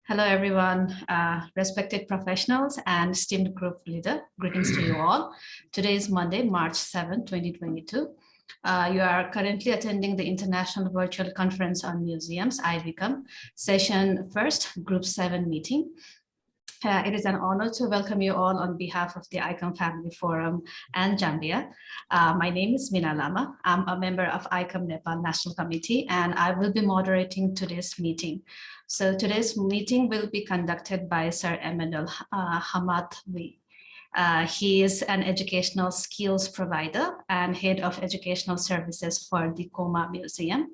Hello, everyone, respected professionals and esteemed group leader. Greetings to you all. Today is Monday, March 7, 2022. You are currently attending the International Virtual Conference on Museums, IVCOM, Session 1, Group 7 meeting. It is an honor to welcome you all on behalf of the ICOM Family Forum and Zambia. My name is Mina Lama. I'm a member of ICOM Nepal National Committee, and I will be moderating today's meeting. So today's meeting will be conducted by Sir Emmanuel Hamatwi. He is an educational skills provider and head of educational services for the Koma Museum.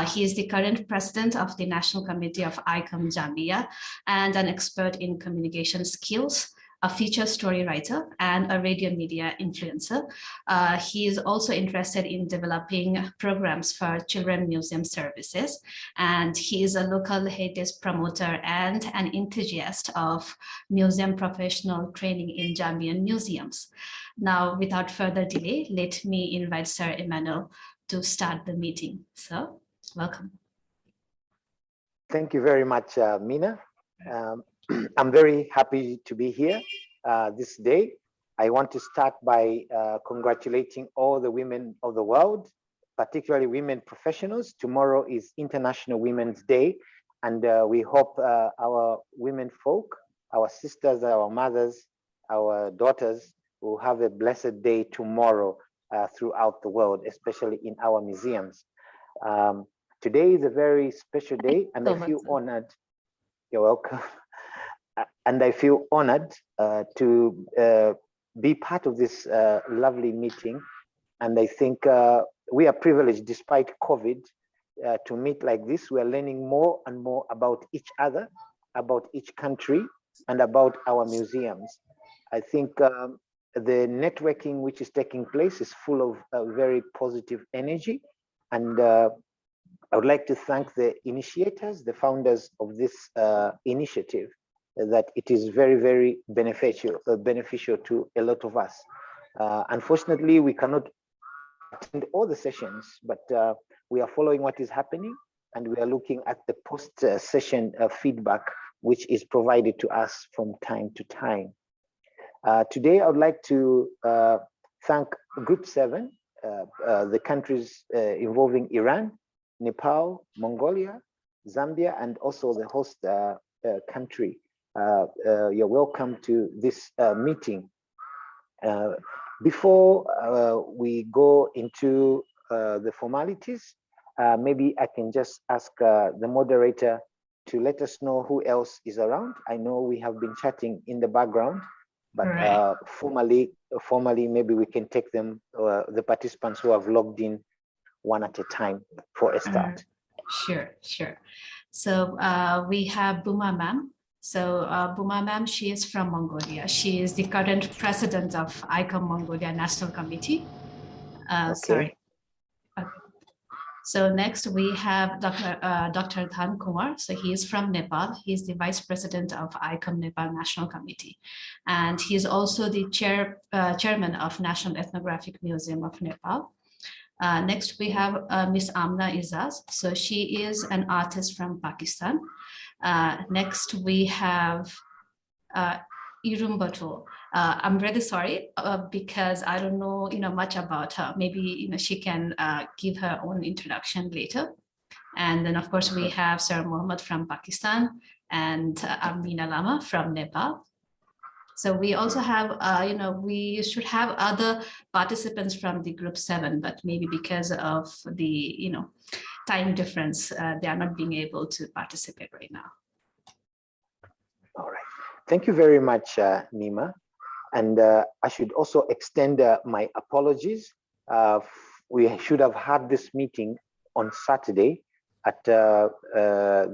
He is the current president of the National Committee of ICOM Zambia and an expert in communication skills, a feature story writer, and a radio media influencer. He is also interested in developing programs for children museum services, and he is a local heritage promoter and an enthusiast of museum professional training in Zambian museums. Now, without further delay, let me invite Sir Emmanuel to start the meeting. So, welcome. Thank you very much, Mina. I'm very happy to be here this day. I want to start by congratulating all the women of the world, particularly women professionals. Tomorrow is International Women's Day, and we hope our women folk, our sisters, our mothers, our daughters will have a blessed day tomorrow throughout the world, especially in our museums. Today is a very special day, and I feel honored. You're welcome. And I feel honored to be part of this lovely meeting. And I think we are privileged, despite COVID, to meet like this. We are learning more and more about each other, about each country, and about our museums. I think the networking which is taking place is full of very positive energy. And I would like to thank the initiators, the founders of this initiative, that it is very, very beneficial to a lot of us. Unfortunately, we cannot attend all the sessions, but we are following what is happening, and we are looking at the post-session feedback, which is provided to us from time to time. Today, I would like to thank Group 7, the countries involving Iran, Nepal, Mongolia, Zambia, and also the host country. You're welcome to this meeting. Before we go into the formalities, maybe I can just ask the moderator to let us know who else is around. I know we have been chatting in the background, but right. formally, maybe we can take them, the participants who have logged in one at a time for a start. Sure. So we have Buma Ma'am. So Buma Ma'am, she is from Mongolia. She is the current president of ICOM Mongolia National Committee. Okay. Sorry. Okay. So next we have Dr. Dhan Kumar. So he is from Nepal. He is the vice president of ICOM Nepal National Committee. And he is also the chairman of National Ethnographic Museum of Nepal. Next, we have Miss Amna Izaz. So she is an artist from Pakistan. Next, we have Irum Batul. I'm really sorry because I don't know much about her. Maybe she can give her own introduction later. And then, of course, we have Sir Mohammed from Pakistan and Amina Lama from Nepal. So we also have, we should have other participants from the Group 7, but maybe because of the, time difference, they are not being able to participate right now. All right. Thank you very much, Nima. And I should also extend my apologies. We should have had this meeting on Saturday at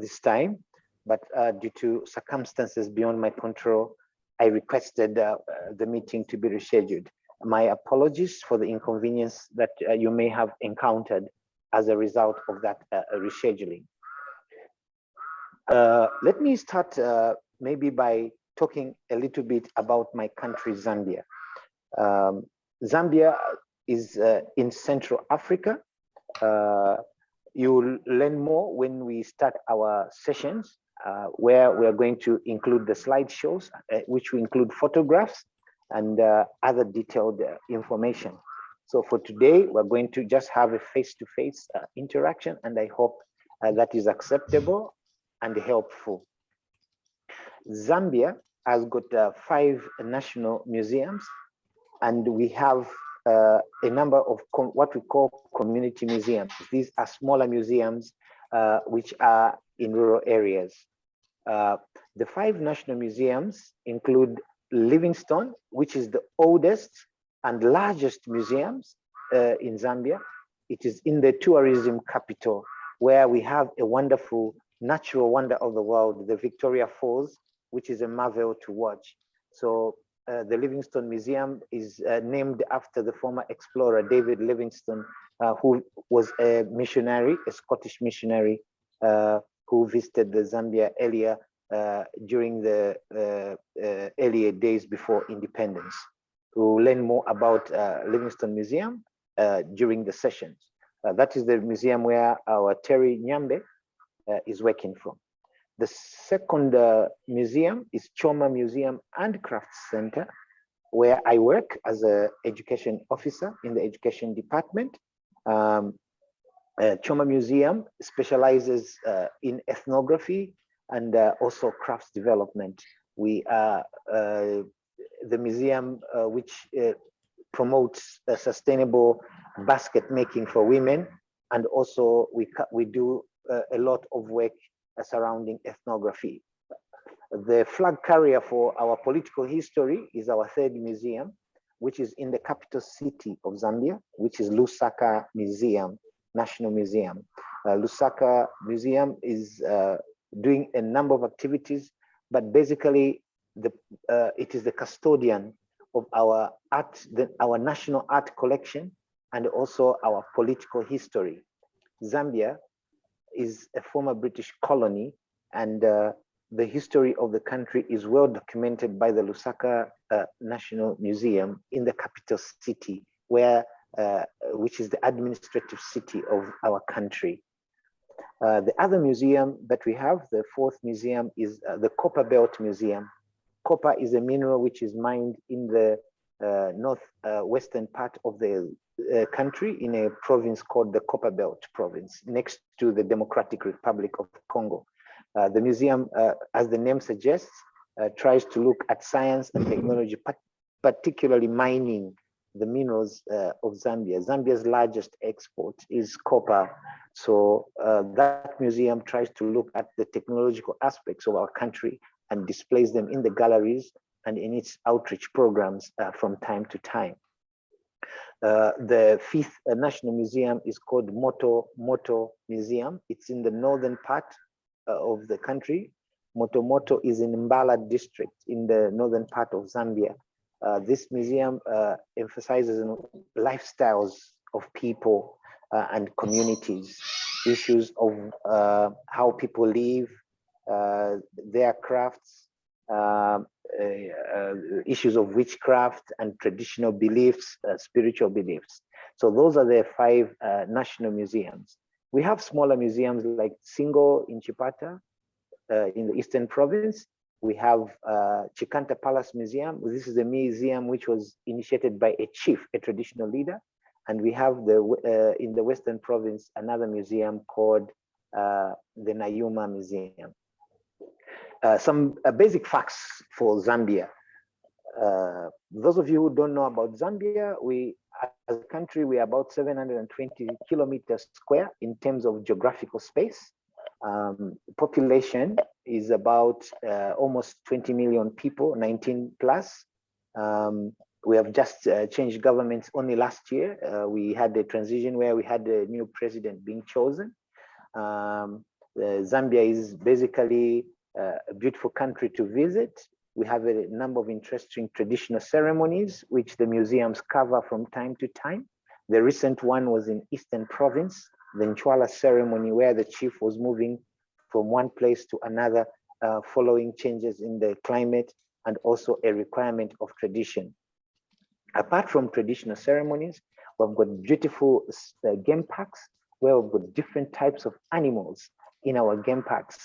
this time, but due to circumstances beyond my control, I requested the meeting to be rescheduled. My apologies for the inconvenience that you may have encountered as a result of that rescheduling. Let me start maybe by talking a little bit about my country, Zambia. Zambia is in Central Africa. You'll learn more when we start our sessions, where we are going to include the slideshows, which will include photographs and other detailed information. So for today, we're going to just have a face-to-face interaction, and I hope that is acceptable and helpful. Zambia has got 5 national museums, and we have a number of what we call community museums. These are smaller museums which are in rural areas. The 5 national museums include Livingstone, which is the oldest and largest museums in Zambia. It is in the tourism capital, where we have a wonderful natural wonder of the world, the Victoria Falls, which is a marvel to watch. So the Livingstone Museum is named after the former explorer David Livingstone, who was a missionary, a Scottish missionary, who visited the Zambia earlier during the earlier days before independence. We'll learn more about Livingstone Museum during the sessions. That is the museum where our Terry Nyambe is working from. The second museum is Choma Museum and Crafts Center, where I work as an education officer in the education department. Choma Museum specializes in ethnography and also crafts development. We are the museum which promotes sustainable basket making for women, and also we do a lot of work surrounding ethnography. The flag carrier for our political history is our 3rd museum, which is in the capital city of Zambia, which is Lusaka Museum, National Museum. Lusaka Museum is doing a number of activities, but basically it is the custodian of our art, our national art collection, and also our political history. Zambia is a former British colony, and the history of the country is well documented by the Lusaka National Museum in the capital city, which is the administrative city of our country. The other museum that we have, the 4th museum, is the Copper Belt Museum. Copper is a mineral which is mined in the northwestern part of the country, in a province called the Copper Belt province, next to the Democratic Republic of Congo. The museum, as the name suggests, tries to look at science and technology, particularly mining the minerals of Zambia. Zambia's largest export is copper. So that museum tries to look at the technological aspects of our country and displays them in the galleries and in its outreach programs from time to time. The 5th National Museum is called Moto Museum. It's in the northern part of the country. Moto is in Mbala district in the northern part of Zambia. This museum emphasizes lifestyles of people and communities, issues of how people live, their crafts, issues of witchcraft and traditional beliefs, spiritual beliefs. So those are the 5 national museums. We have smaller museums like Singo in Chipata in the Eastern Province. We have Chikanta Palace Museum. This is a museum which was initiated by a chief, a traditional leader. And we have in the Western Province, another museum called the Nayuma Museum. Some basic facts for Zambia. Those of you who don't know about Zambia, we as a country, we are about 720 kilometers square in terms of geographical space. Population is about almost 20 million people, 19 plus. We have just changed governments only last year. We had a transition where we had a new president being chosen. Zambia is basically a beautiful country to visit. We have a number of interesting traditional ceremonies, which the museums cover from time to time. The recent one was in Eastern Province, the Nchwala ceremony, where the chief was moving from one place to another, following changes in the climate and also a requirement of tradition. Apart from traditional ceremonies, we've got beautiful game parks where we've got different types of animals in our game parks.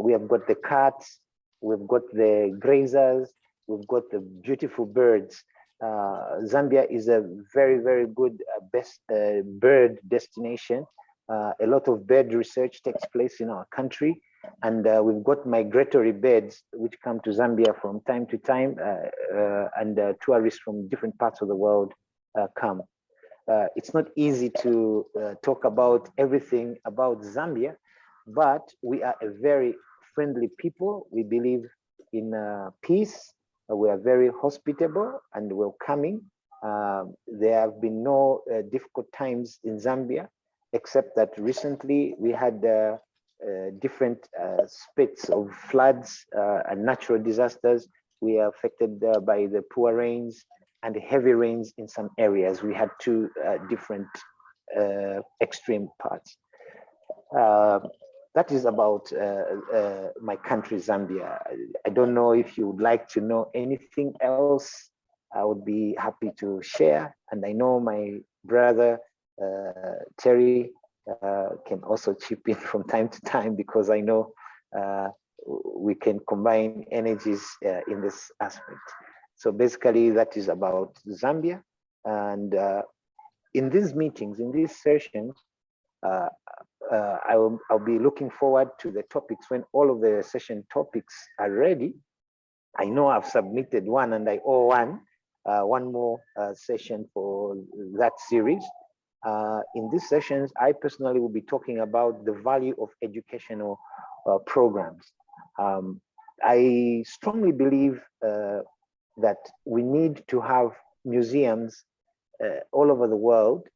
We have got the cats, we've got the grazers, we've got the beautiful birds. Zambia is a very, very good best bird destination. A lot of bird research takes place in our country, and we've got migratory birds which come to Zambia from time to time, and tourists from different parts of the world come. It's not easy to talk about everything about Zambia, but we are a very friendly people. We believe in peace. We are very hospitable and welcoming. There have been no difficult times in Zambia, except that recently we had different spits of floods and natural disasters. We are affected by the poor rains and heavy rains in some areas. We had two different extreme parts. That is about my country, Zambia. I don't know if you would like to know anything else. I would be happy to share. And I know my brother, Terry, can also chip in from time to time, because I know we can combine energies in this aspect. So basically that is about Zambia. And in these meetings, in these sessions, I'll be looking forward to the topics when all of the session topics are ready. I know I've submitted one and I owe one more session for that series. In these sessions, I personally will be talking about the value of educational programs. I strongly believe that we need to have museums all over the world,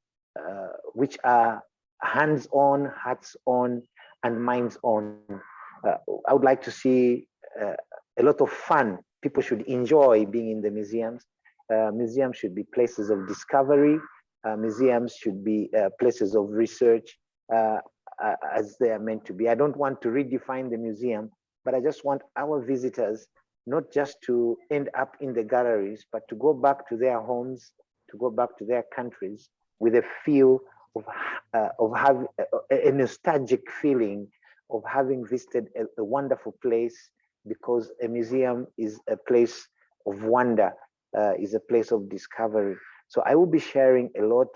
which are hands-on, hearts-on, and minds-on. I would like to see a lot of fun. People should enjoy being in the museums. Museums should be places of discovery. Museums should be places of research as they are meant to be. I don't want to redefine the museum, but I just want our visitors not just to end up in the galleries, but to go back to their homes, to go back to their countries with a feel of having a nostalgic feeling of having visited a wonderful place, because a museum is a place of wonder, is a place of discovery. So I will be sharing a lot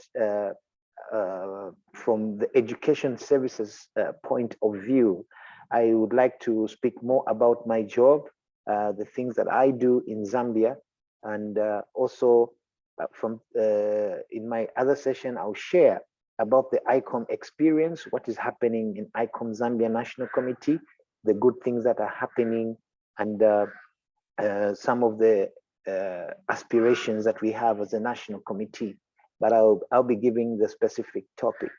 from the education services point of view. I would like to speak more about my job, the things that I do in Zambia, and also from in my other session, I'll share about the ICOM experience, what is happening in ICOM Zambia National Committee, the good things that are happening, and some of the aspirations that we have as a national committee. But I'll be giving the specific topic.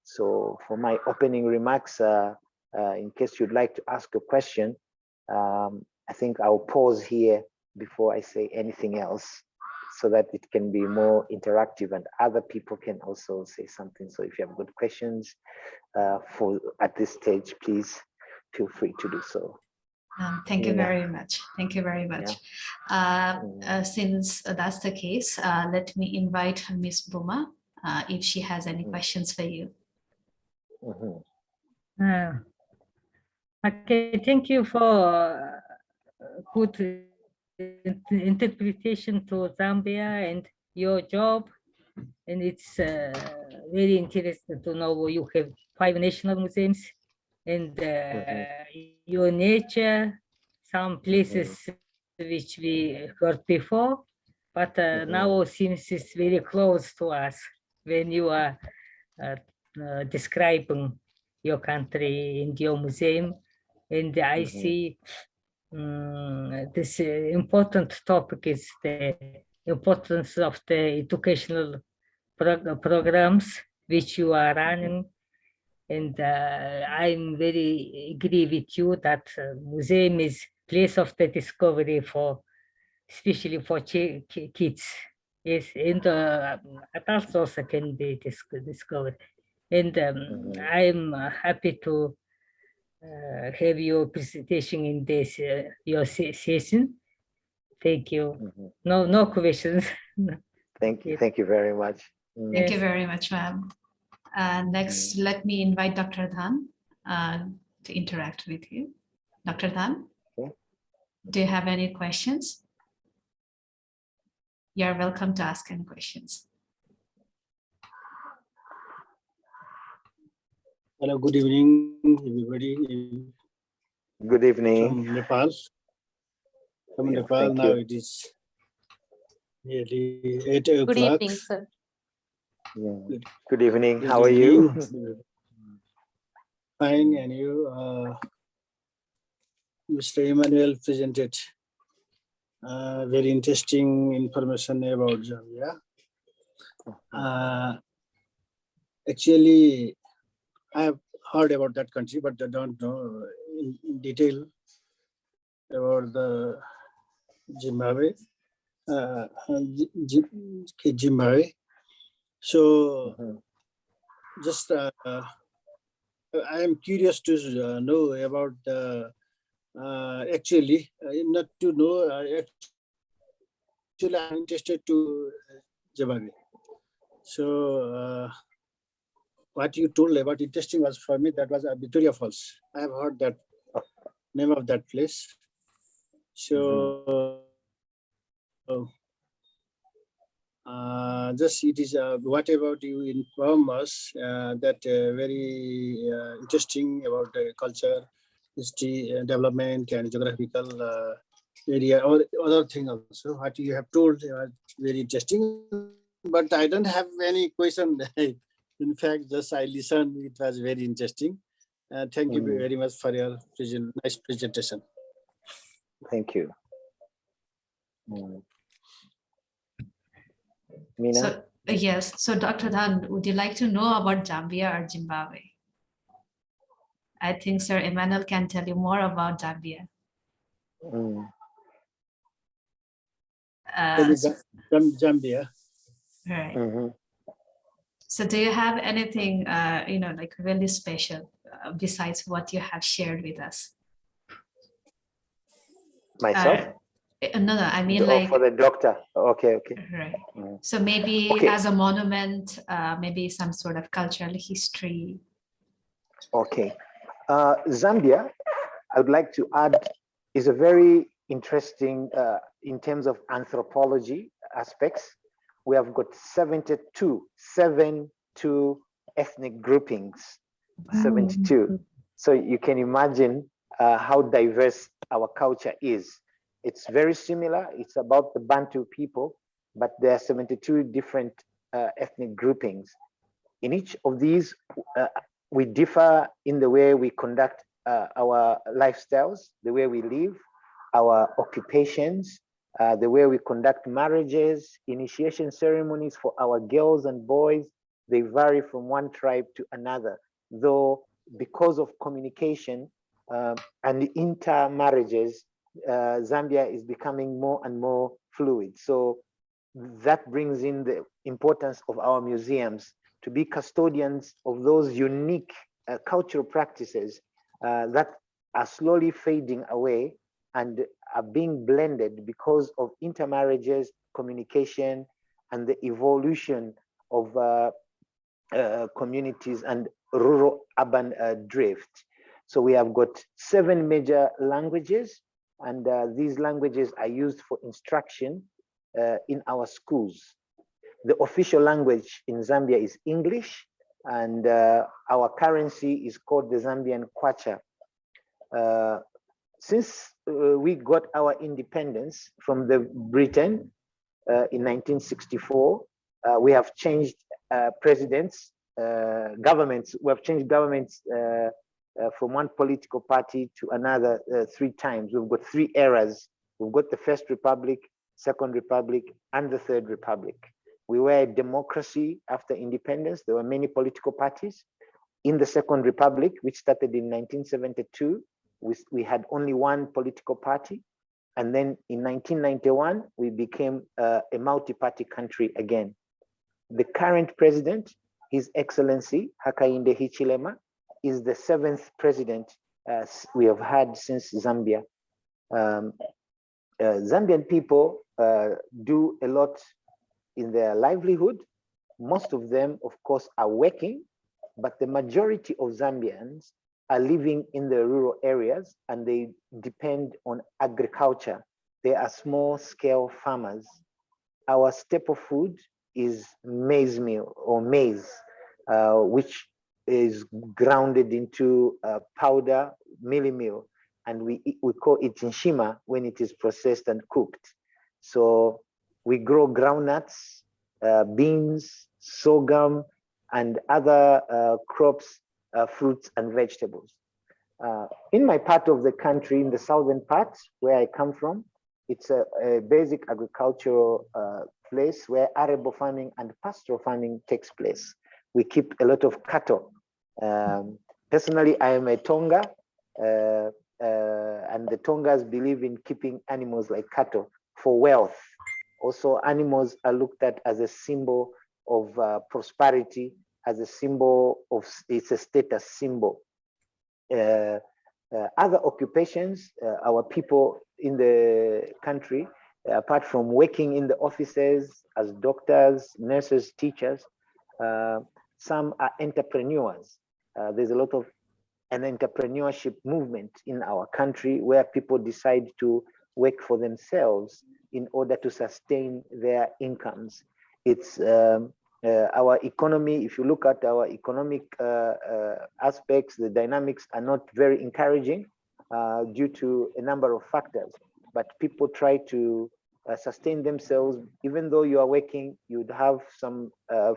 So for my opening remarks, in case you'd like to ask a question, I think I'll pause here before I say anything else, so that it can be more interactive and other people can also say something. So if you have good questions at this stage, please feel free to do so. Thank you very much. Thank you very much. Yeah. Since that's the case, let me invite Ms. Buma if she has any questions for you. Okay, thank you for good interpretation to Zambia and your job. And it's very interesting to know you have 5 national museums and your nature, some places which we heard before, but now seems it's very close to us when you are describing your country and your museum. And I see this important topic is the importance of the educational programs which you are running. And I'm very agree with you that museum is place of the discovery for, especially for kids. Yes, and adults also can be discovered. And I'm happy to have your presentation in this your session. Thank you. No questions. Thank you very much. Thank you very much, ma'am. Next, let me invite Dr. Dhan. to interact with you. Dr. Dan, Okay. do you have any questions? You're welcome to ask any questions. Hello, good evening, everybody. Good evening. From Nepal. From Yeah, Nepal, thank now you. it is nearly 8 Good o'clock. evening, sir. Yeah. Good evening. Good How are you? evening. Fine, and you? Mr. Emmanuel presented very interesting information about Zambia. Actually, I have heard about that country, but I don't know in detail about the Zimbabwe. Zimbabwe. So just I am curious to know about actually not to know actually I'm interested to Zimbabwe. So what you told about interesting was for me, that was Victoria Falls. I have heard that name of that place. So just it is what about you inform us that very interesting about culture, history, development, and geographical area or other thing also. What you have told was very interesting, but I don't have any question. In fact, just I listened. It was very interesting. Thank you very much for your nice presentation. Thank you. Mina? So, yes. So, Dr. Dan, would you like to know about Zambia or Zimbabwe? I think Sir Emmanuel can tell you more about Zambia. Zambia. Right. So do you have anything, like really special besides what you have shared with us? Myself? No, I mean for the doctor. Okay. Right. So maybe as a monument, maybe some sort of cultural history. Okay. Zambia, I would like to add, is a very interesting in terms of anthropology aspects. We have got 72 ethnic groupings, 72. So you can imagine how diverse our culture is. It's very similar. It's about the Bantu people, but there are 72 different ethnic groupings. In each of these, we differ in the way we conduct our lifestyles, the way we live, our occupations, the way we conduct marriages, initiation ceremonies for our girls and boys. They vary from one tribe to another, though because of communication and intermarriages, Zambia is becoming more and more fluid. So that brings in the importance of our museums to be custodians of those unique cultural practices that are slowly fading away and are being blended because of intermarriages, communication, and the evolution of communities and rural-urban drift. So we have got 7 major languages, and these languages are used for instruction in our schools. The official language in Zambia is English, and our currency is called the Zambian kwacha. Since we got our independence from the Britain in 1964, we have changed presidents, governments. We have changed governments from one political party to another 3 times. We've got 3 eras. We've got the First Republic, Second Republic, and the Third Republic. We were a democracy after independence. There were many political parties. In the Second Republic, which started in 1972, we had only one political party. And then in 1991, we became a multi-party country again. The current president, His Excellency Hakainde Hichilema, is the 7th president we have had since Zambia. Zambian people do a lot in their livelihood. Most of them, of course, are working, but the majority of Zambians are living in the rural areas and they depend on agriculture. They are small scale farmers. Our staple food is maize meal or maize, which is grounded into powder, mealie meal, and we call it nshima when it is processed and cooked. So we grow groundnuts, beans, sorghum, and other crops, fruits and vegetables. In my part of the country, in the southern part where I come from, it's a basic agricultural place where arable farming and pastoral farming takes place. We keep a lot of cattle. Personally, I am a Tonga, and the Tongas believe in keeping animals like cattle for wealth. Also, animals are looked at as a symbol of prosperity, as a symbol of, it's a status symbol. Other occupations, our people in the country, apart from working in the offices as doctors, nurses, teachers, some are entrepreneurs. There's a lot of an entrepreneurship movement in our country where people decide to work for themselves in order to sustain their incomes. It's our economy. If you look at our economic aspects, the dynamics are not very encouraging due to a number of factors, but people try to sustain themselves. Even though you are working, you'd have some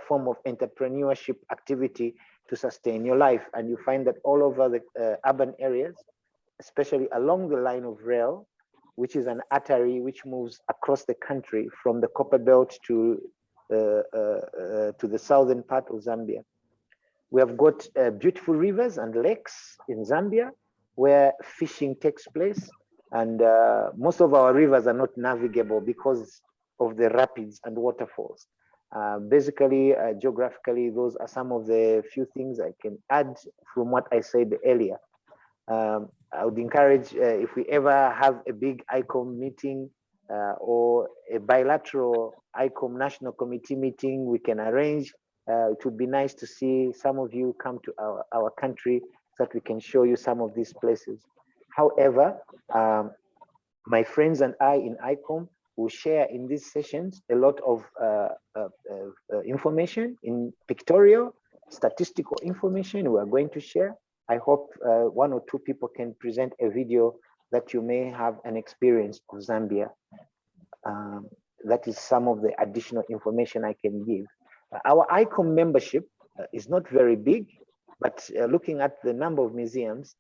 form of entrepreneurship activity to sustain your life. And you find that all over the urban areas, especially along the line of rail, which is an artery which moves across the country from the Copper Belt to the southern part of Zambia. We have got beautiful rivers and lakes in Zambia where fishing takes place. And most of our rivers are not navigable because of the rapids and waterfalls. Basically, geographically, those are some of the few things I can add from what I said earlier. I would encourage if we ever have a big ICOM meeting or a bilateral ICOM National Committee meeting we can arrange. It would be nice to see some of you come to our country so that we can show you some of these places. However, my friends and I in ICOM will share in these sessions a lot of information in pictorial, statistical information we are going to share. I hope one or two people can present a video that you may have an experience of Zambia. That is some of the additional information I can give. Our ICOM membership is not very big, but looking at the number of museums,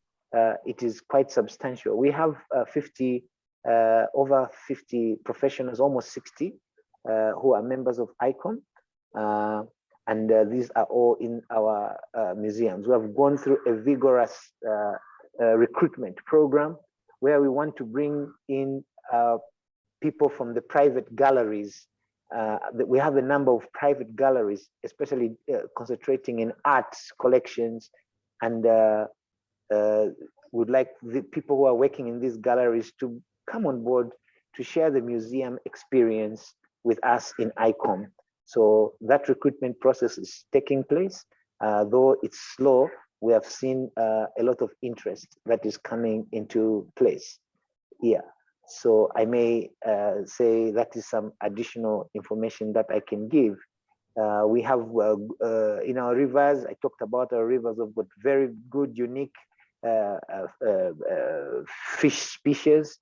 it is quite substantial. We have over 50 professionals, almost 60, who are members of ICOM. And these are all in our museums. We have gone through a vigorous recruitment program where we want to bring in people from the private galleries. We have a number of private galleries, especially concentrating in arts collections, and would like the people who are working in these galleries to come on board to share the museum experience with us in ICOM. So that recruitment process is taking place. Though it's slow, we have seen a lot of interest that is coming into place. Yeah, so I may say that is some additional information that I can give. We have in our rivers, I talked about our rivers, we've got very good, unique fish species,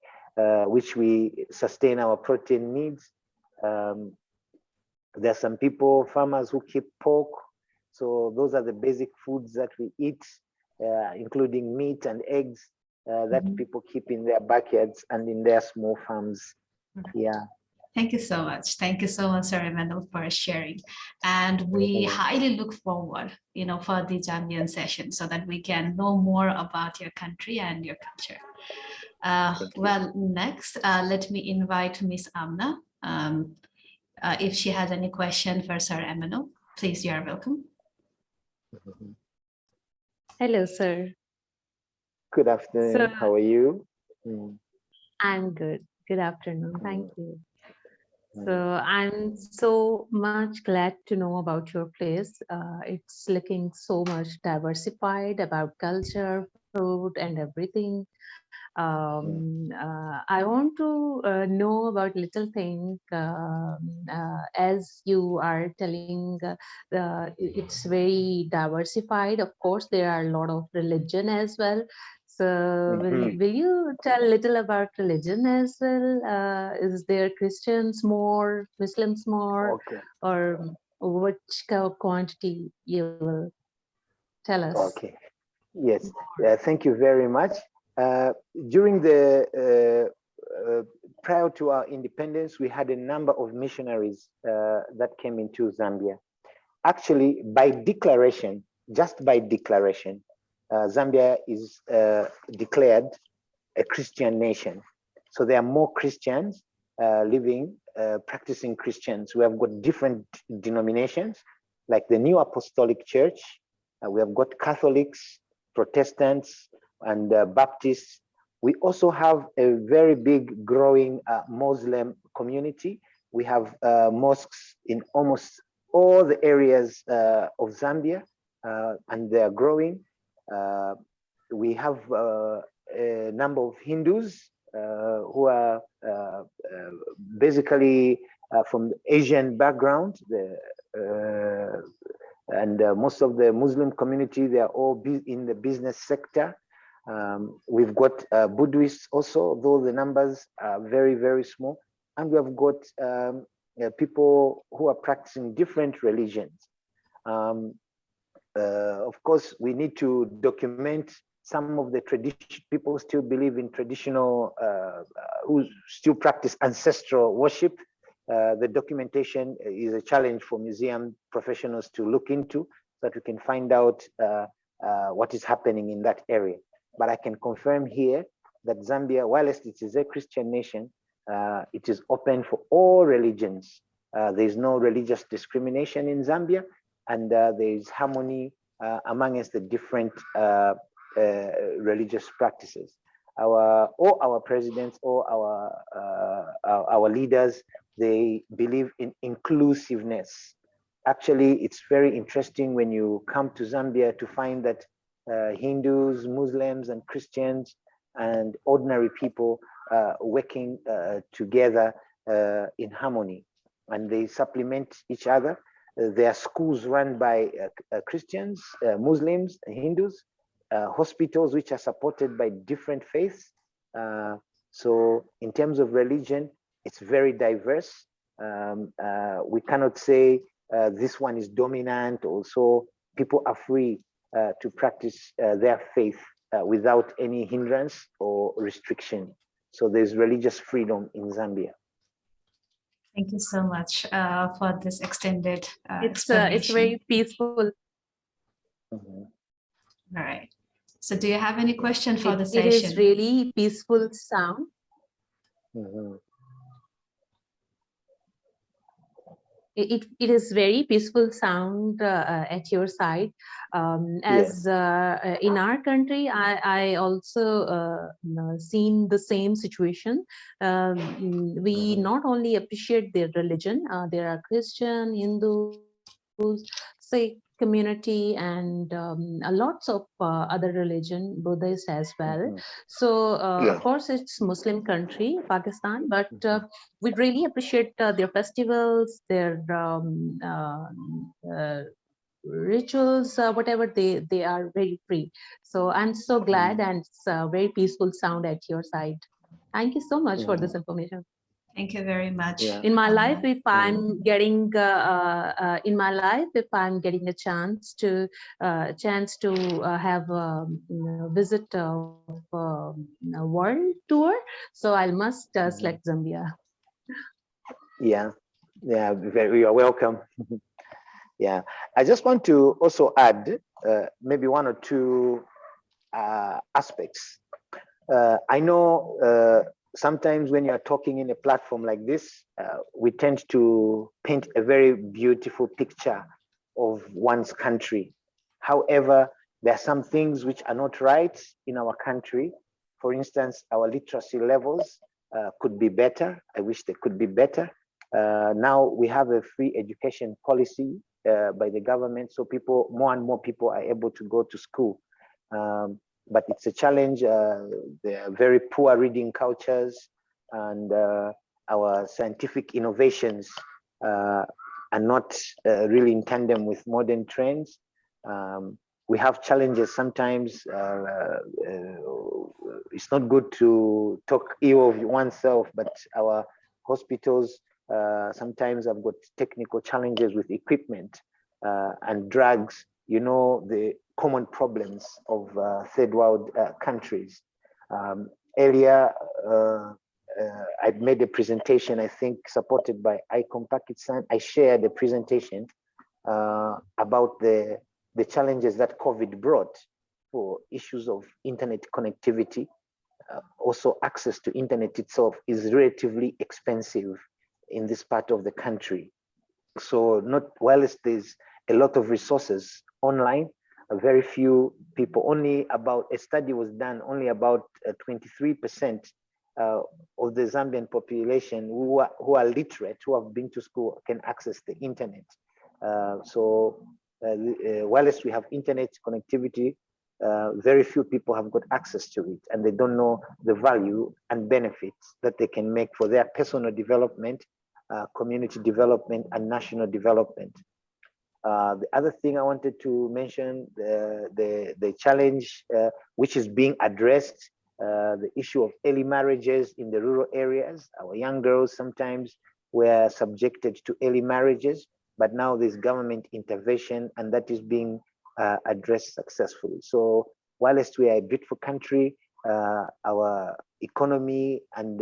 which we sustain our protein needs. There are some people, farmers who keep pork. So those are the basic foods that we eat, including meat and eggs that people keep in their backyards and in their small farms. Yeah. Thank you so much. Thank you so much, Sir Emmanuel, for sharing. And we highly look forward, for the Zambian session so that we can know more about your country and your culture. Well, next, let me invite Miss Amna. If she has any question for Sir Emmanuel, please, you are welcome. Hello, sir. Good afternoon. How are you? I'm good. Good afternoon. Thank you. So I'm so much glad to know about your place. It's looking so much diversified about culture, food, and everything. I want to know about little thing as you are telling it's very diversified. Of course, there are a lot of religion as well. So will you tell a little about religion as well? Is there Christians more, Muslims more, Okay. or which quantity you will tell us? Okay. Yes. Thank you very much. During the prior to our independence, we had a number of missionaries that came into Zambia. Actually, by declaration, just by declaration, Zambia is declared a Christian nation. So there are more Christians living, practicing Christians. We have got different denominations, like the New Apostolic Church. We have got Catholics, Protestants, and Baptists. We also have a very big growing Muslim community. We have mosques in almost all the areas of Zambia, and they are growing. We have a number of Hindus who are basically from Asian background. And most of the Muslim community, they are all in the business sector. We've got Buddhists also, though the numbers are very, very small. And we have got people who are practicing different religions. Of course, we need to document some of the tradition. People still believe in traditional, who still practice ancestral worship. The documentation is a challenge for museum professionals to look into, so that we can find out what is happening in that area. But I can confirm here that Zambia, whilst it is a Christian nation, it is open for all religions. There is no religious discrimination in Zambia, and there is harmony amongst the different religious practices. All our presidents, all our leaders, they believe in inclusiveness. Actually, it's very interesting when you come to Zambia to find that Hindus, Muslims, and Christians and ordinary people working together in harmony, and they supplement each other. There are schools run by Christians, Muslims, Hindus, hospitals which are supported by different faiths. So in terms of religion, it's very diverse. We cannot say this one is dominant. Also, people are free to practice their faith without any hindrance or restriction. So there's religious freedom in Zambia. Thank you so much for this extended It's explanation. very peaceful. Mm-hmm. All right. So do you have any question for the It is session? really peaceful sound. Mm-hmm. It is very peaceful sound at your side. As in our country, I also seen the same situation. We not only appreciate their religion, there are Christian, Hindus, Sikh community, and lots of other religion, Buddhist as well. So of course it's Muslim country, Pakistan, but we really appreciate their festivals, their rituals, whatever they are very free. So I'm so glad, and it's a very peaceful sound at your side. Thank you so much for this information. Thank you very much. In my life, if I'm getting if I'm getting a chance to have a visit of a world tour, so I must select Zambia. Yeah, you are welcome. Yeah, I just want to also add maybe one or two aspects. I know sometimes when you're talking in a platform like this, we tend to paint a very beautiful picture of one's country. However, there are some things which are not right in our country. For instance, our literacy levels could be better. I wish they could be better. Now we have a free education policy by the government, so more and more people are able to go to school. But it's a challenge. There are very poor reading cultures, and our scientific innovations are not really in tandem with modern trends. We have challenges sometimes. It's not good to talk ill of oneself, but our hospitals sometimes have got technical challenges with equipment and drugs, you know, the common problems of third world countries. Earlier, I made a presentation, I think supported by ICOM Pakistan. I shared a presentation about the challenges that COVID brought for issues of internet connectivity. Also, access to internet itself is relatively expensive in this part of the country. So whilst there's a lot of resources online, very few people, a study was done, only about 23% of the Zambian population who are literate, who have been to school, can access the internet. Whilst we have internet connectivity, very few people have got access to it, and they don't know the value and benefits that they can make for their personal development, community development, and national development. The other thing I wanted to mention, the challenge which is being addressed, the issue of early marriages in the rural areas. Our young girls sometimes were subjected to early marriages, but now there's government intervention, and that is being addressed successfully. So whilst we are a beautiful country, our economy and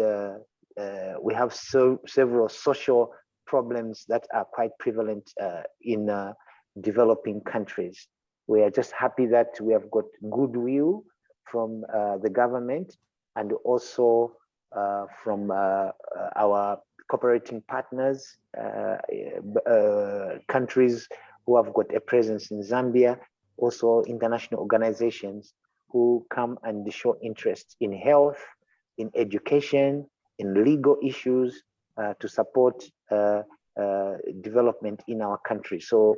we have several social problems that are quite prevalent in developing countries. We are just happy that we have got goodwill from the government, and also from our cooperating partners, countries who have got a presence in Zambia, also international organizations who come and show interest in health, in education, in legal issues, to support development in our country. So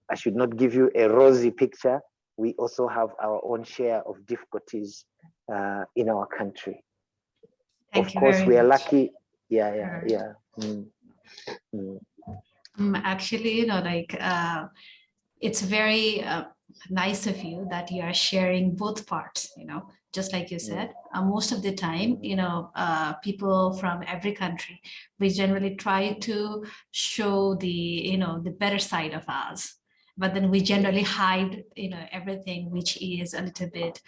I should not give you a rosy picture. We also have our own share of difficulties in our country. Of course, we are lucky. Yeah. Actually, you know, like it's very nice of you that you are sharing both parts, you know, just like you said. Most of the time, you know, people from every country, we generally try to show the, you know, the better side of us, but then we generally hide, you know, everything which is a little bit,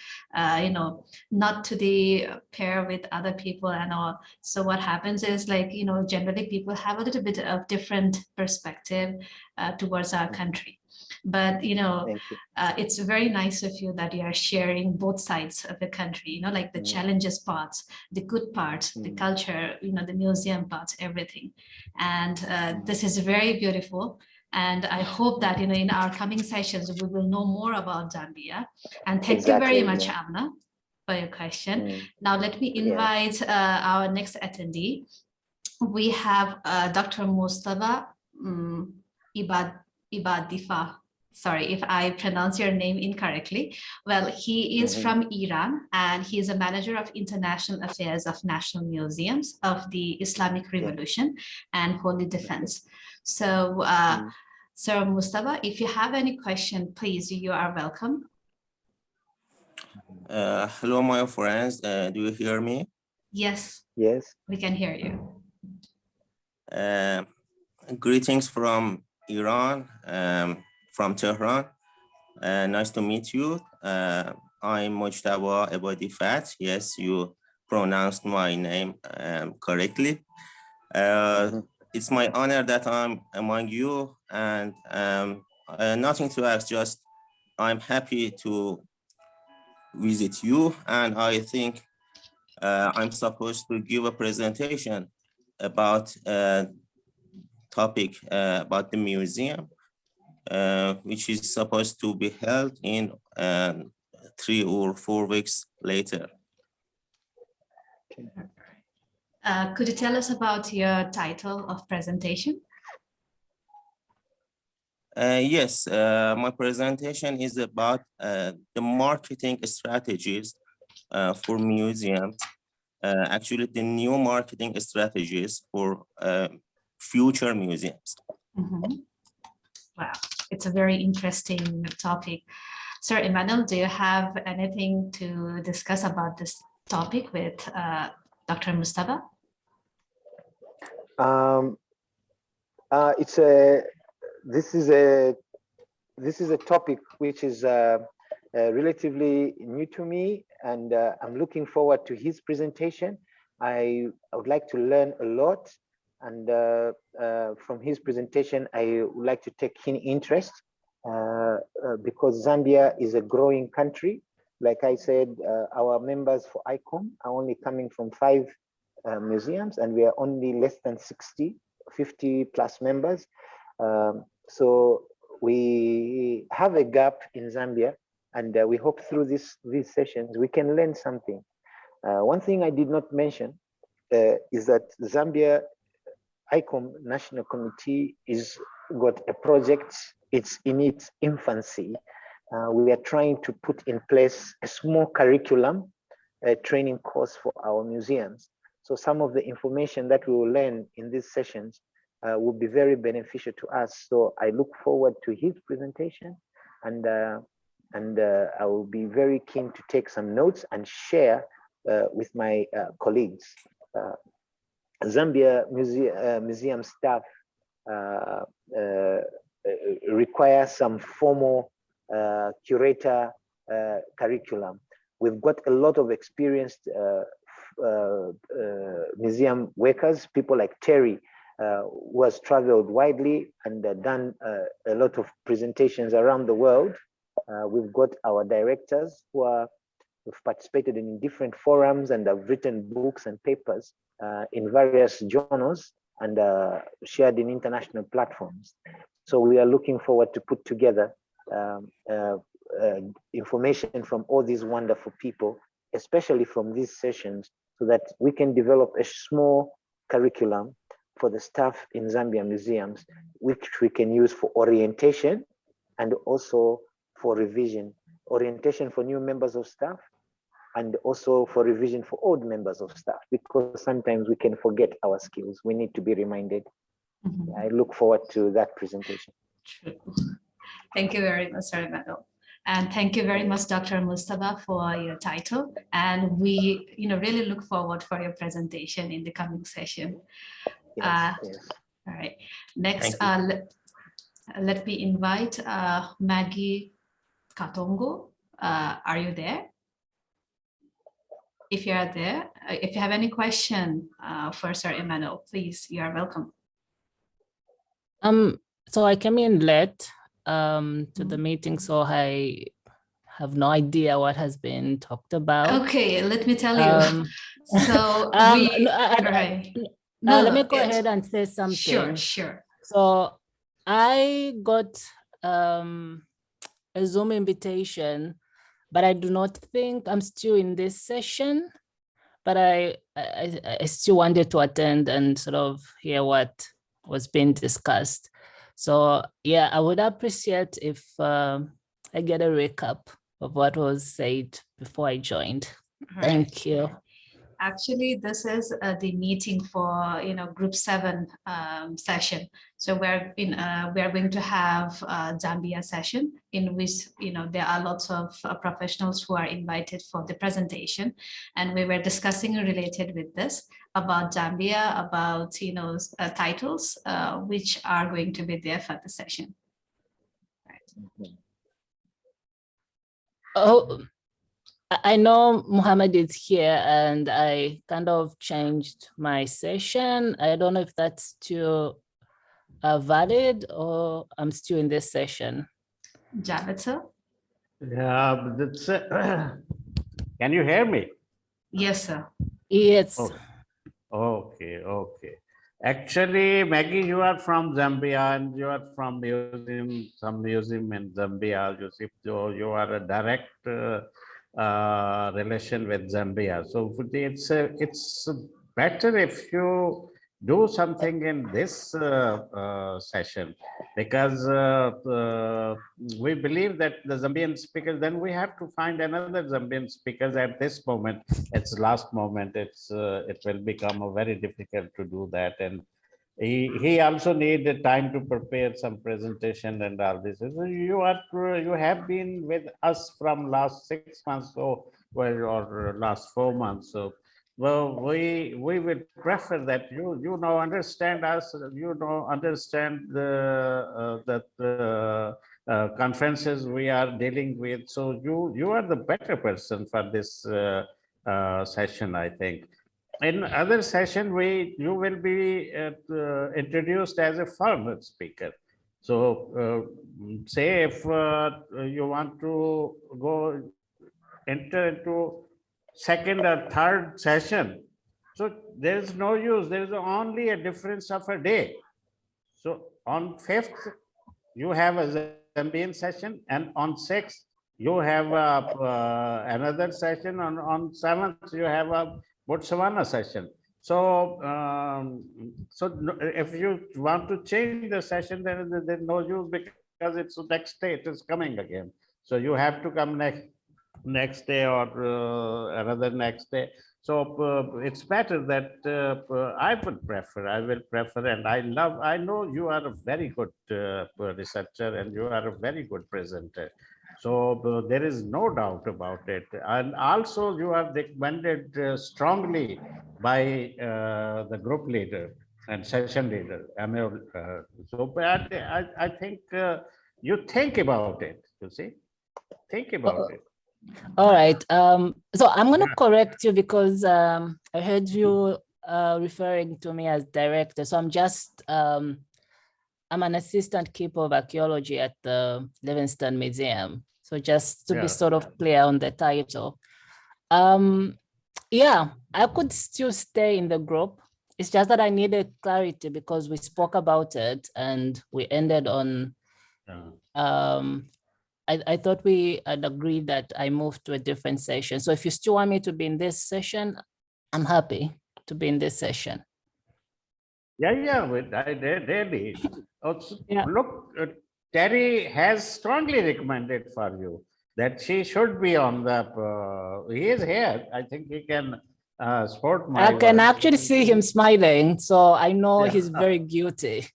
you know, not to the pair with other people and all. So what happens is, like, you know, generally people have a little bit of different perspective towards our country. But, you know, it's very nice of you that you are sharing both sides of the country, you know, like the challenges parts, the good parts, the culture, you know, the museum parts, everything. And this is very beautiful. And I hope that, you know, in our coming sessions, we will know more about Zambia. And thank you very much, Amna, for your question. Now, let me invite our next attendee. We have Dr. Mustafa Ibadifa. Sorry if I pronounce your name incorrectly. Well, he is from Iran, and he is a manager of international affairs of National Museums of the Islamic Revolution and Holy Defense. So, Sir Mustafa, if you have any question, please, you are welcome. Hello, my friends. Do you hear me? Yes. Yes. We can hear you. Greetings from Iran, from Tehran. Nice to meet you. I'm Mojtaba Ebadifat. Yes, you pronounced my name correctly. It's my honor that I'm among you, and nothing to ask, just I'm happy to visit you, and I think I'm supposed to give a presentation about topic about the museum, which is supposed to be held in 3 or 4 weeks later. Could you tell us about your title of presentation? Yes, my presentation is about the marketing strategies for museums. Actually, the new marketing strategies for future museums. Wow, it's a very interesting topic. Sir Emmanuel, do you have anything to discuss about this topic with Dr. Mustafa? This is a topic which is relatively new to me, and I'm looking forward to his presentation. I would like to learn a lot, and from his presentation, I would like to take keen interest because Zambia is a growing country. Like I said, our members for ICOM are only coming from 5 museums, and we are only less than 50 plus members. So we have a gap in Zambia, and we hope through these sessions we can learn something. One thing I did not mention is that Zambia ICOM National Committee is got a project. It's in its infancy. We are trying to put in place a small curriculum, a training course for our museums. So some of the information that we will learn in these sessions will be very beneficial to us. So I look forward to his presentation, and I will be very keen to take some notes and share with my colleagues. Zambia museum staff require some formal curator curriculum. We've got a lot of experienced museum workers, people like Terry, who has traveled widely and done a lot of presentations around the world. We've got our directors who've participated in different forums and have written books and papers in various journals and shared in international platforms. So we are looking forward to put together information from all these wonderful people, especially from these sessions, so that we can develop a small curriculum for the staff in Zambia museums, which we can use for orientation and also for revision. Orientation for new members of staff, and also for revision for old members of staff, because sometimes we can forget our skills. We need to be reminded. I look forward to that presentation. True. Thank you very much, Sir Emmanuel. And thank you very much, Dr. Mustafa, for your title. And we really look forward for your presentation in the coming session. Yes. All right. Next, let me invite Maggie Katongo. Are you there? If you are there, if you have any question for Sir Emmanuel, please, you are welcome. So I came in late to the meeting, so I have no idea what has been talked about. Okay, let me tell you. So let me go ahead and say something. Sure. So I got a Zoom invitation, but I do not think I'm still in this session, but I still wanted to attend and sort of hear what was being discussed. So yeah, I would appreciate if I get a recap of what was said before I joined. Right. Thank you. Actually, this is the meeting for Group 7 session. So we are going to have a Zambia session in which there are lots of professionals who are invited for the presentation, and we were discussing related with this about Zambia, about titles which are going to be there for the session. Right. Oh, I know Muhammad is here, and I kind of changed my session. I don't know if that's still valid, or I'm still in this session. Javed, sir? Yeah, but that's can you hear me? Yes, sir. Yes. Oh, okay. Actually, Maggie, you are from Zambia, and you are from some museum in Zambia. You are a direct relation with Zambia. So it's better if you do something in this session, because we believe that the Zambian speakers, then we have to find another Zambian speakers at this moment. It's last moment. It will become very difficult to do that, and he also needed time to prepare some presentation and all this. So you have been with us from last 6 months, so well, or last 4 months. So well, we would prefer that you know understand us, understand the conferences we are dealing with. So you are the better person for this session, I think. In other session, you will be introduced as a foreign speaker. So say if you want to enter into second or third session, so there is no use. There is only a difference of a day. So on 5th, you have a Zambian session, and on 6th, you have another session. On 7th, you have a Botswana session. So, if you want to change the session, then there's no use, because it's the next day, it is coming again. So you have to come next day or another next day. So it's better that I will prefer, and I know you are a very good researcher, and you are a very good presenter. So there is no doubt about it. And also you are recommended strongly by the group leader and session leader. So I think you think about it, you see, think about it. All right. So I'm going to correct you, because I heard you referring to me as director. So I'm an assistant keeper of archaeology at the Livingstone Museum. So just to be sort of clear on the title. Yeah, I could still stay in the group. It's just that I needed clarity, because we spoke about it and we ended on, I thought we had agreed that I moved to a different session. So if you still want me to be in this session, I'm happy to be in this session. Yeah, really. Also, look, Terry has strongly recommended for you that she should be on the, he is here. I think he can support my I can work. actually see him smiling, so I know he's very guilty.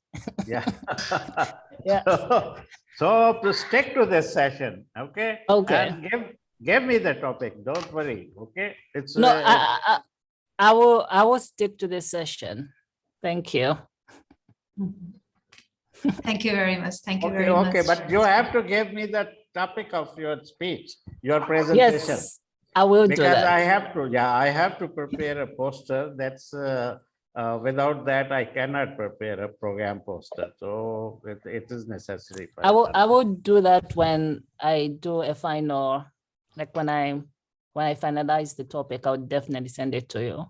Yeah. Yeah. So to stick to this session, okay? Okay. And give me the topic. Don't worry, okay? It's no, I will stick to this session. Thank you. Thank you very much. Thank you very much. Okay, but you have to give me the topic of your speech, your presentation. Yes, I will do that. Because I have to prepare a poster. That's without that I cannot prepare a program poster. So it is necessary. I will do that when I do a final, like when I finalize the topic. I would definitely send it to you.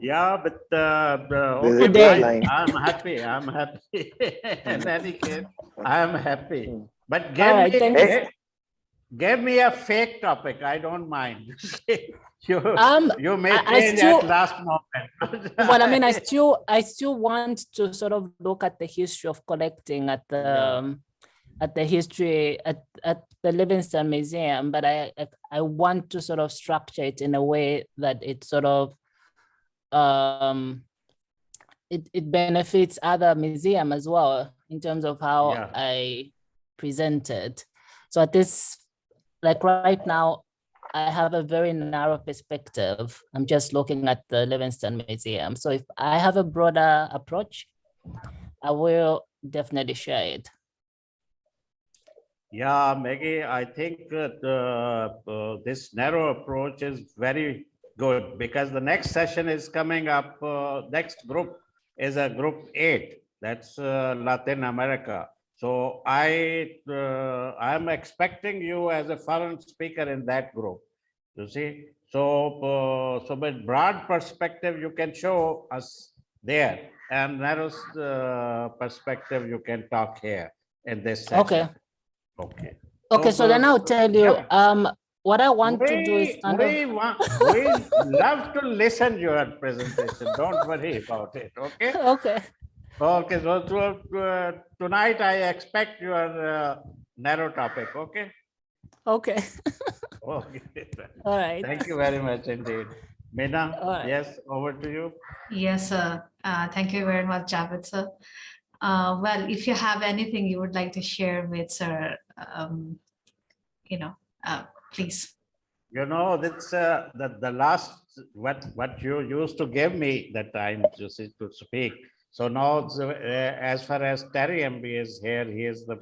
Yeah, but Today. I'm happy. I'm happy. In any case, I'm happy. But give me a fake topic. I don't mind. You may change at last moment. Well, I mean, I still want to sort of look at the history of collecting at the Livingstone Museum, but I want to sort of structure it in a way that it sort of it benefits other museums as well in terms of how I present it. So at this, like right now, I have a very narrow perspective. I'm just looking at the Livingstone Museum. So if I have a broader approach, I will definitely share it. Yeah, Maggie, I think this narrow approach is very good, because the next session is coming up. Next group is a group 8. That's Latin America. So I'm expecting you as a foreign speaker in that group. You see, so with broad perspective you can show us there, and narrow perspective you can talk here in this session. Okay. Okay, so then I'll tell you. what I want to do is kind of. We love to listen to your presentation. Don't worry about it. Okay. Okay. Okay. So tonight I expect your narrow topic. Okay. Okay. Okay. All right. Thank you very much indeed. Meena, All right. yes, over to you. Yes, sir. Thank you very much, Javed, sir. Well, if you have anything you would like to share with sir, please. You know, that's the last what you used to give me that time to speak. So now, as far as Terry MB is here, he is the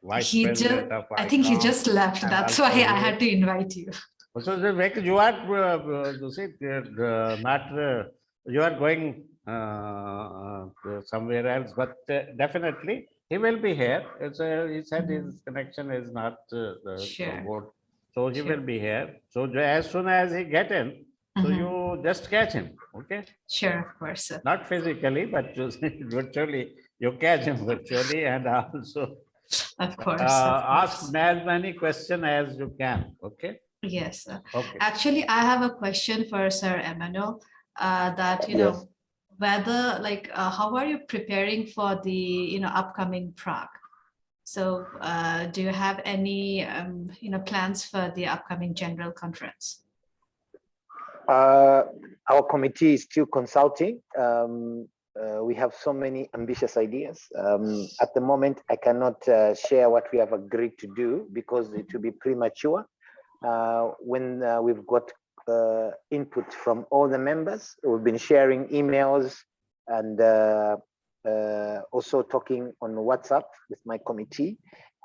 vice president of ICOM. I think he just left. That's why I had to invite you. So you are you are going somewhere else, but definitely he will be here. He said his connection is not Sure. good, so he Sure. will be here. So as soon as he get in, so you just catch him, okay? Sure, of course, sir. Not physically, but virtually. You catch him virtually, and also Of course. ask as many questions as you can, okay? Yes, sir. Okay. Actually, I have a question for Sir Emmanuel. That whether how are you preparing for the upcoming Prague? So do you have any plans for the upcoming general conference? Our committee is still consulting. We have so many ambitious ideas. At the moment, I cannot share what we have agreed to do because it will be premature. When we've got input from all the members, we've been sharing emails and also talking on WhatsApp with my committee.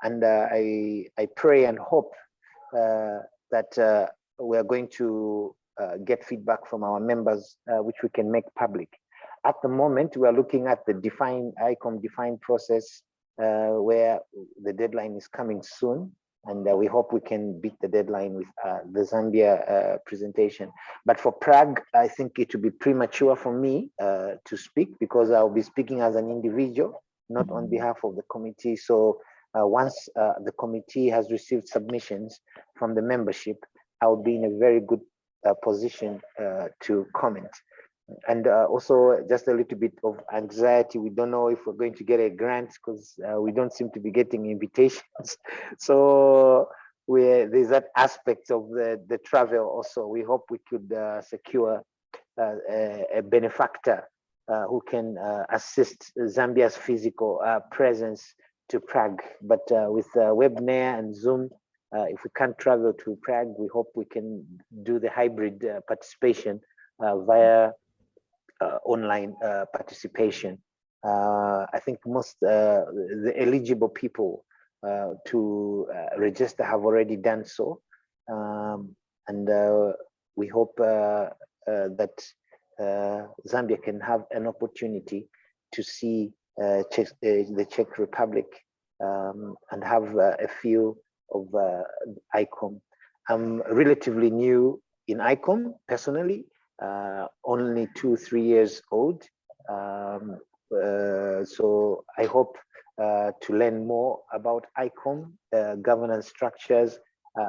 And I pray and hope that we are going to get feedback from our members, which we can make public. At the moment, we are looking at the ICOM defined process where the deadline is coming soon. And we hope we can beat the deadline with the Zambia presentation. But for Prague, I think it will be premature for me to speak because I'll be speaking as an individual, not on behalf of the committee. So once the committee has received submissions from the membership, I'll be in a very good position to comment. And also just a little bit of anxiety. We don't know if we're going to get a grant because we don't seem to be getting invitations. So there's that aspect of the travel also. We hope we could secure a benefactor who can assist Zambia's physical presence to Prague. But with WebNair and Zoom, if we can't travel to Prague, we hope we can do the hybrid participation via online participation. I think most the eligible people to register have already done so, and we hope that Zambia can have an opportunity to see the Czech Republic and have a feel of ICOM. I'm relatively new in ICOM personally. Only 2-3 years old, so I hope to learn more about ICOM governance structures,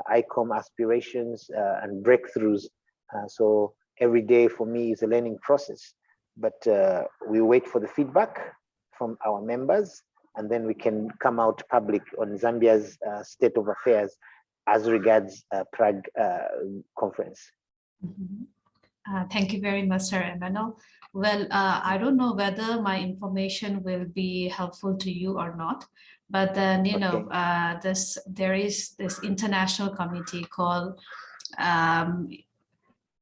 ICOM aspirations and breakthroughs. So every day for me is a learning process, but we wait for the feedback from our members, and then we can come out public on Zambia's state of affairs as regards Prague conference. Thank you very much, Sir Emmanuel. Well, I don't know whether my information will be helpful to you or not, but then, there is this international committee called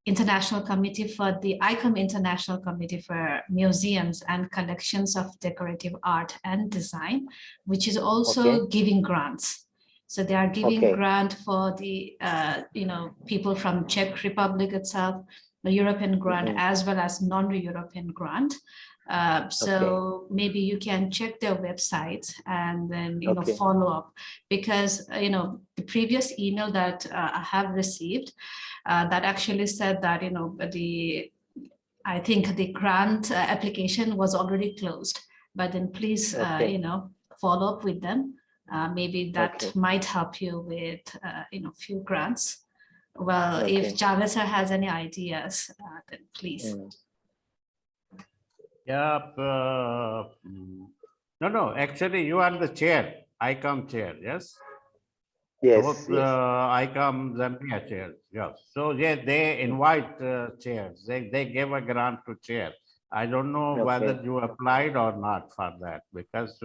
International Committee for the ICOM International Committee for Museums and Collections of Decorative Art and Design, which is also giving grants. So they are giving grant for the, people from Czech Republic itself, the European grant, as well as non-European grant. So maybe you can check their website and then, follow up, because, the previous email that I have received that actually said that, I think the grant application was already closed, but then please, follow up with them Maybe that Okay. might help you with, few grants. Well, Okay. if Javed sir has any ideas, then please. Yeah. No. Actually, you are the chair, ICOM chair. Yes. Yes. So, Yes. ICOM Zambia chair. Yeah. So yeah, they invite chairs. They give a grant to chair. I don't know whether Okay. you applied or not for that, because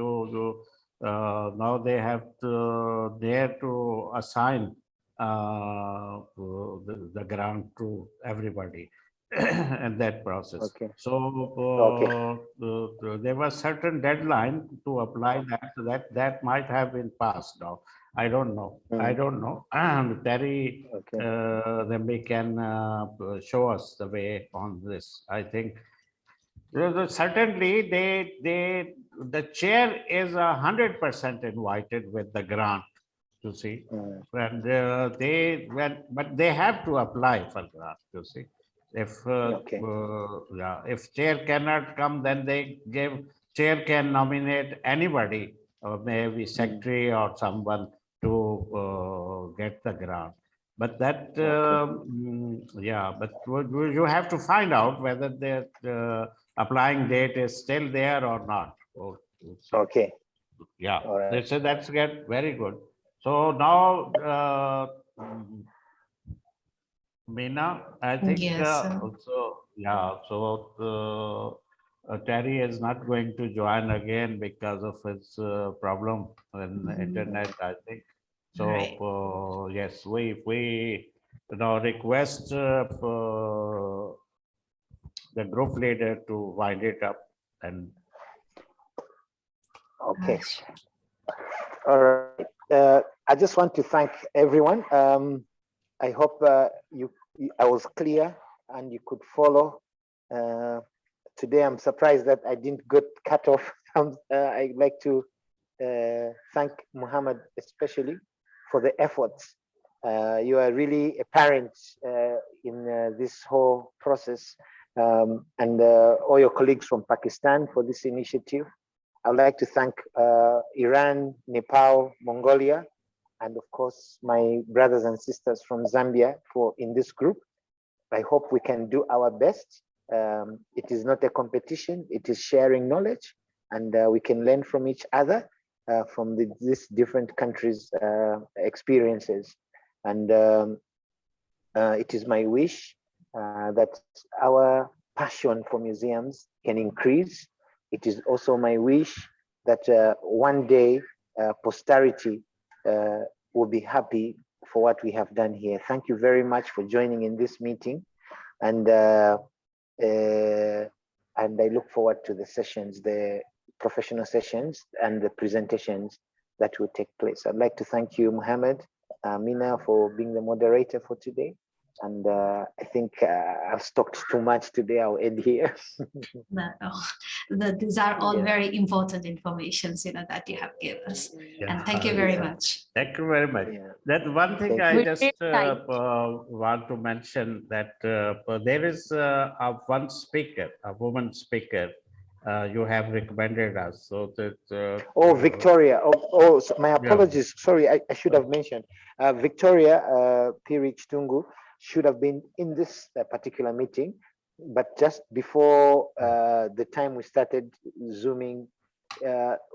now they have to dare to assign the grant to everybody and that process. Okay. So Okay. there was certain deadline to apply that might have been passed now. I don't know. I don't know. Terry, Okay. then we can show us the way on this. I think certainly the chair is 100% invited with the grant. You see, and but they have to apply for grant. You see, if Okay. if chair cannot come, then chair can nominate anybody, or maybe secretary or someone to get the grant. But that but you have to find out whether the applying date is still there or not. Okay. Yeah, All right. that's get very good. So now, Meena, I think Yes, sir. also, yeah, so Terry is not going to join again because of his problem in the internet, I think. So, Right. yes, we request for the group leader to wind it up. And okay. All right. I just want to thank everyone. I hope I was clear and you could follow. Today, I'm surprised that I didn't get cut off. I'd like to thank Muhammad especially for the efforts. You are really a parent in this whole process, and all your colleagues from Pakistan for this initiative. I would like to thank Iran, Nepal, Mongolia, and of course, my brothers and sisters from Zambia for in this group. I hope we can do our best. It is not a competition, it is sharing knowledge, and we can learn from each other, from these different countries' experiences. And it is my wish that our passion for museums can increase. It is also my wish that one day posterity will be happy for what we have done here. Thank you very much for joining in this meeting, and I look forward to the sessions, the professional sessions, and the presentations that will take place. I'd like to thank you, Mohammed, Mina, for being the moderator for today. And I think I've talked too much today. I'll end here. These are all very important informations, that you have given us. Yeah. And thank you very much. Thank you very much. Yeah. That one thing Thank I you. just want to mention, that there is one speaker, a woman speaker, you have recommended us. So that oh, Victoria. Oh, so my apologies. Yeah. Sorry, I should have mentioned Victoria Pirich Tungu should have been in this particular meeting, but just before the time we started Zooming,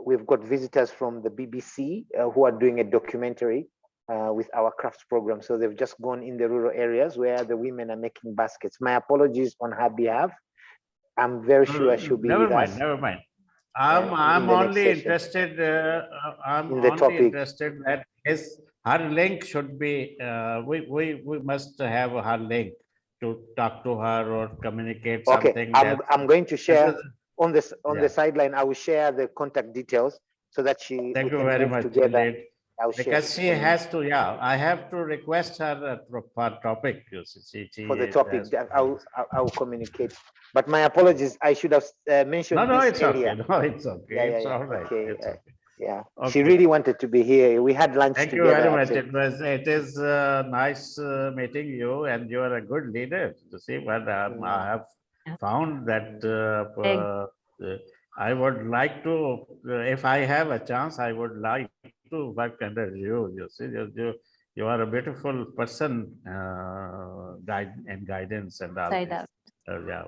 we've got visitors from the BBC who are doing a documentary with our crafts program. So they've just gone in the rural areas where the women are making baskets. My apologies on her behalf. I'm very sure she'll be with us. Never mind. I'm only interested. I'm in the only topic. interested that her link should be. We must have her link to talk to her or communicate something. I'm going to share on the sideline. I will share the contact details so that Thank you very much together. Because she has to. Yeah, I have to request her for topic. For the topic, I will communicate. But my apologies, I should have mentioned no, this it's earlier. Okay. No, it's okay. It's all right. Okay. It's okay. Yeah, okay. She really wanted to be here. We had lunch Thank together. Thank you very much. It is nice meeting you, and you are a good leader. To see, but I have found that I would like to, if I have a chance, I would like to work under you. You see, you are a beautiful person, guidance and all Side this. out. Yeah.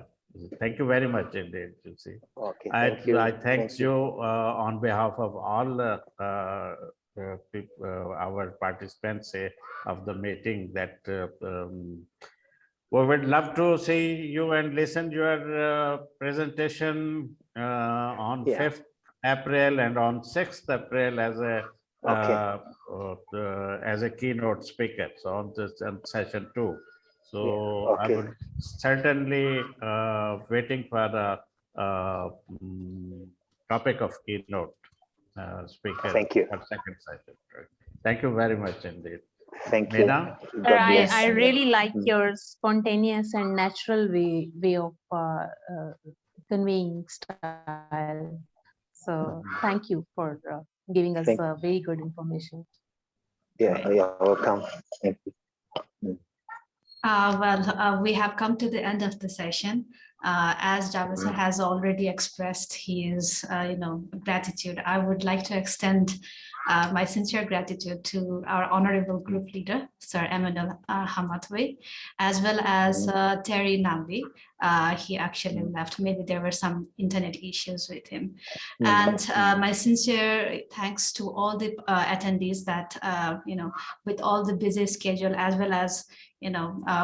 Thank you very much indeed, you see. Okay, thank you. I thank Thank you on behalf of all our participants of the meeting that we would love to see you and listen your presentation on Yeah. 5th April and on 6th April as a keynote speaker. So on this session 2. So Yeah. Okay. I would certainly waiting for the topic of keynote speaker Thank you. for second session. Thank you very much indeed. Thank you. Meena? God I bless. really like Mm. your spontaneous and natural way of conveying style. So thank you for giving us Thank- very good information. Yeah, yeah, welcome. Thank you. We have come to the end of the session. As Javasa has already expressed his, gratitude, I would like to extend my sincere gratitude to our honorable group leader, Sir Emmanuel Hamatwe, as well as Terry Nambi. He actually left. Maybe there were some internet issues with him. And my sincere thanks to all the attendees that, with all the busy schedule, as well as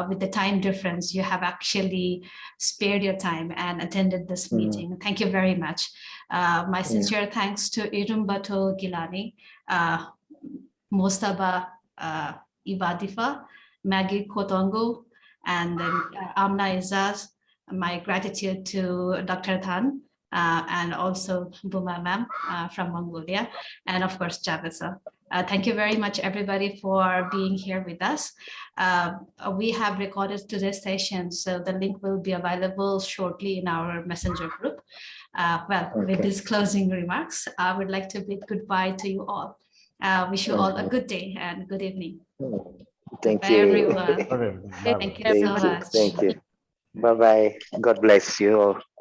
with the time difference, you have actually spared your time and attended this meeting. Thank you very much. My sincere thanks to Irumbato Gilani, Mostaba Ibadifa, Maggie Kotongo, and then Amna Izaz. My gratitude to Dr. Than, and also Buma ma'am from Mongolia, and of course Javasa. Thank you very much, everybody, for being here with us. We have recorded today's session, so the link will be available shortly in our messenger group. With these closing remarks, I would like to bid goodbye to you all. Wish you all a good day and good evening. Thank Bye, you. everyone. Bye-bye. Thank you so much. Thank you. Bye-bye. God bless you all.